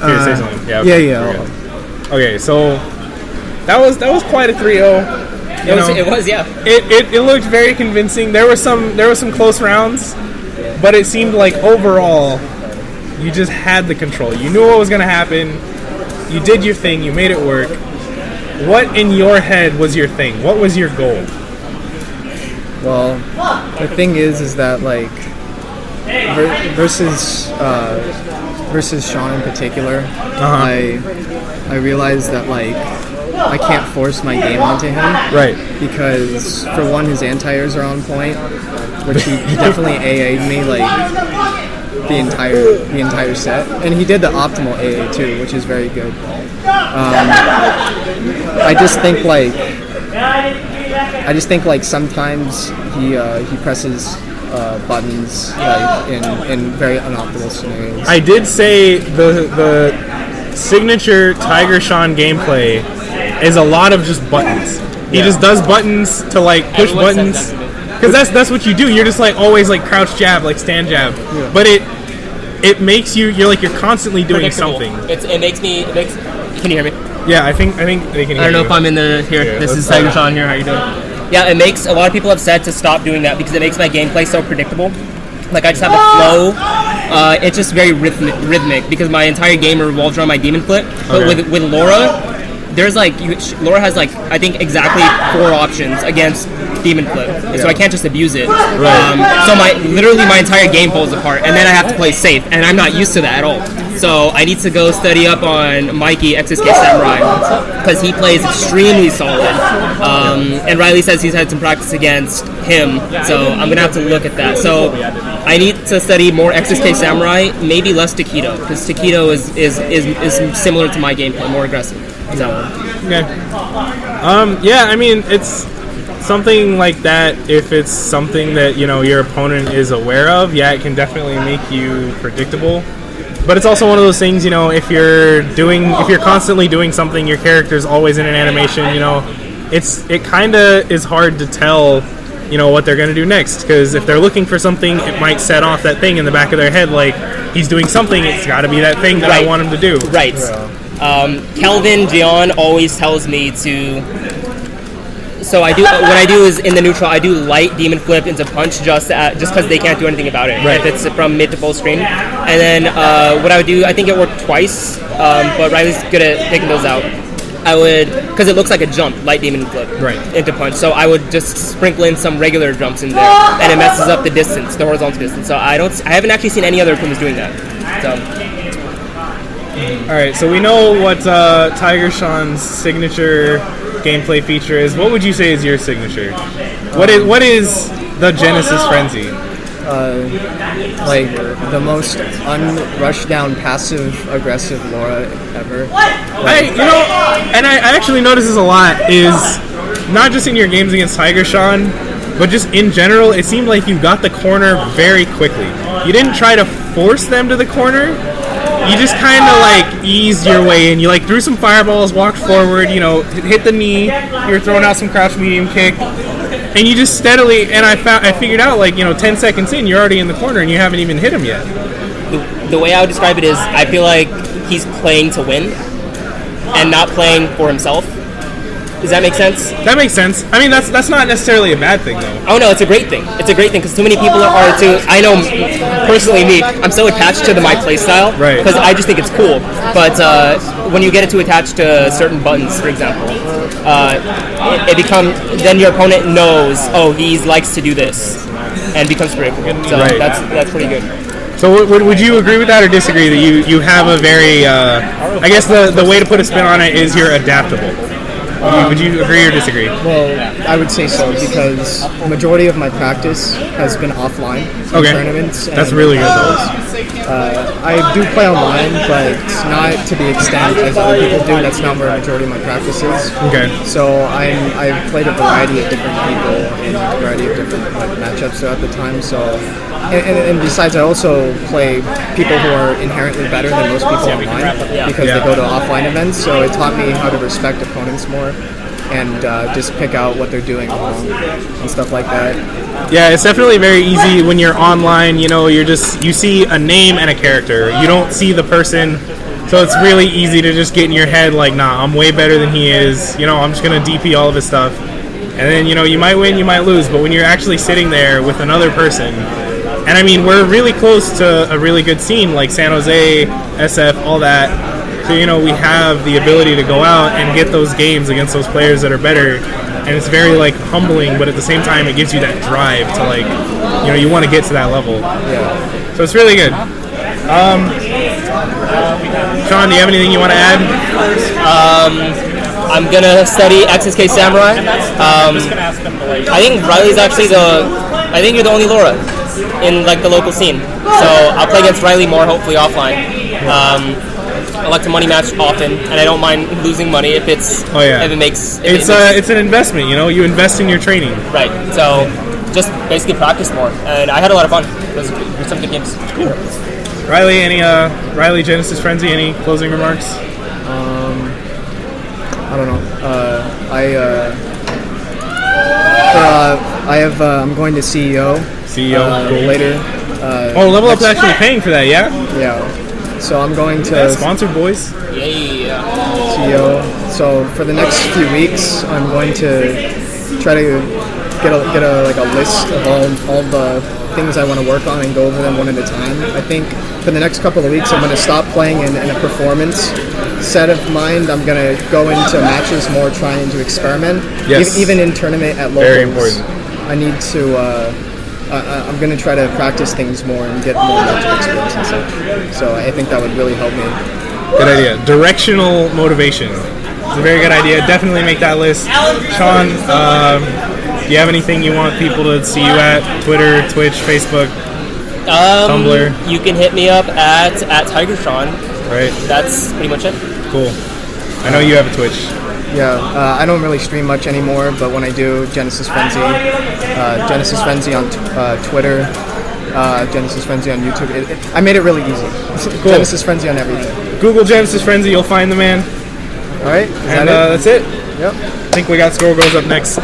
Here, say something. Yeah. Okay, yeah. Okay, so that was quite a 3-0. It was, yeah. It looked very convincing. There were some close rounds, but it seemed like overall you just had the control. You knew what was going to happen. You did your thing. You made it work. What in your head was your thing? What was your goal? Well, the thing is that like versus Sean in particular, I realized that like I can't force my game onto him, right? Because for one, his anti-airs are on point, which he definitely AA'd me like the entire set, and he did the optimal AA too, which is very good. I just think like sometimes he presses buttons like in very unoptimal scenarios. I did say the signature Tiger Sean gameplay is a lot of just buttons. He just does buttons to like push buttons, because that's what you do. You're just like always like crouch jab, like stand jab, but it makes you're constantly doing something. It makes. Can you hear me? Yeah, I think they can hear you. I don't know if I'm in the here. This is Tiger Sean here. How you doing? Yeah, it makes a lot of people have said to stop doing that because it makes my gameplay so predictable. Like I just have a flow. It's just very rhythmic because my entire game revolves around my demon flip. But with Laura, there's like Laura has like I think exactly 4 options against demon flip, so I can't just abuse it. Right. So my entire game falls apart, and then I have to play safe, and I'm not used to that at all. So I need to go study up on Mikey XSK Samurai because he plays extremely solid. And Riley says he's had some practice against him, so I'm gonna have to look at that. So I need to study more XSK Samurai, maybe less Takedo, because Takedo is similar to my gameplay, more aggressive. So. Okay. Yeah, I mean it's something like that. If it's something that your opponent is aware of, it can definitely make you predictable. But it's also one of those things, if you're constantly doing something, your character's always in an animation, it kind of is hard to tell, what they're going to do next. Because if they're looking for something, it might set off that thing in the back of their head, like, he's doing something, it's got to be that thing that I want him to do. Right. Kelvin Gian always tells me to... So what I do is in the neutral, I do light demon flip into punch just because they can't do anything about it. Right. If it's from mid to full screen. And then what I would do, I think it worked twice, but Riley's good at picking those out. I would, because it looks like a jump, light demon flip into punch. So I would just sprinkle in some regular jumps in there, and it messes up the distance, the horizontal distance. So I haven't actually seen any other opponents doing that. So. All right, so we know what Tiger Sean's signature gameplay feature is. What would you say is your signature? What is the Genesis Frenzy? Like the most unrushed down passive aggressive Laura ever. I actually notice this a lot, is not just in your games against Tiger Sean, but just in general, it seemed like you got the corner very quickly. You didn't try to force them to the corner. You just kind of like eased your way in. You like threw some fireballs, walked forward, hit the knee. You were throwing out some crouch medium kick, and you just steadily. And I figured out 10 seconds in, you're already in the corner and you haven't even hit him yet. The way I would describe it is, I feel like he's playing to win and not playing for himself. Does that make sense? That makes sense. I mean, that's not necessarily a bad thing, though. Oh, no, it's a great thing. It's a great thing, because too many people are too... I know, personally, I'm so attached to my playstyle, because I just think it's cool. But when you get it too attached to certain buttons, for example, then your opponent knows, he likes to do this, and becomes predictable. So that's pretty good. So would you agree with that or disagree that you have a very... I guess the way to put a spin on it is you're adaptable. Would you agree or disagree? Well, I would say so, because the majority of my practice has been offline in tournaments. That's really good, though. I do play online, but not to the extent as other people do. That's not where a majority of my practice is. Okay. So I've played a variety of different people in a variety of different matchups throughout the time. So, and besides, I also play people who are inherently better than most people online because they go to offline events. So it taught me how to respect opponents more and just pick out what they're doing wrong and stuff like that. Yeah, it's definitely very easy when you're online. You see a name and a character. You don't see the person So it's really easy to just get in your head like, nah, I'm way better than he is. You know, I'm just going to DP all of his stuff. And then, you know, you might win, you might lose. But when you're actually sitting there with another person, and I mean, we're really close to a really good scene like San Jose, SF, all that. So, you know, we have the ability to go out and get those games against those players that are better. And it's very, like, humbling, but at the same time, it gives you that drive to, like, you know, you want to get to that level. Yeah. So it's really good. Sean, do you have anything you want to add? I'm gonna study XSK Samurai. I think Riley's actually I think you're the only Laura in like the local scene. So I'll play against Riley more, hopefully offline. I like to money match often, and I don't mind losing money if it's if it makes. It's an investment, you know. You invest in your training. Right. So just basically practice more, and I had a lot of fun. It was some good games. Cool. Riley, Riley GenesisFrenzy, any closing remarks? I don't know. I'm going to CEO. Cool. Later. Level Up's actually paying for that, yeah? Yeah. So I'm going to sponsored, boys. Yeah. CEO. So for the next few weeks, I'm going to try to get a list of all the things I want to work on and go over them one at a time. I think for the next couple of weeks, I'm going to stop playing in a performance set of mind. I'm going to go into matches more trying to experiment. Yes. Even in tournament at locals. Very important. I need to. I'm going to try to practice things more and get more matchup experience and such. So I think that would really help me. Good idea. Directional motivation. It's a very good idea. Definitely make that list. Sean, do you have anything you want people to see you at? Twitter, Twitch, Facebook, Tumblr? You can hit me up at TigerSean. Right. That's pretty much it. Cool. I know you have a Twitch. Yeah, I don't really stream much anymore, but when I do, GenesisFrenzy, GenesisFrenzy on Twitter, GenesisFrenzy on YouTube. I made it really easy. Cool. GenesisFrenzy on everything. Google GenesisFrenzy, you'll find the man. All right, and that's it. Yep. I think we got Score Girls up next.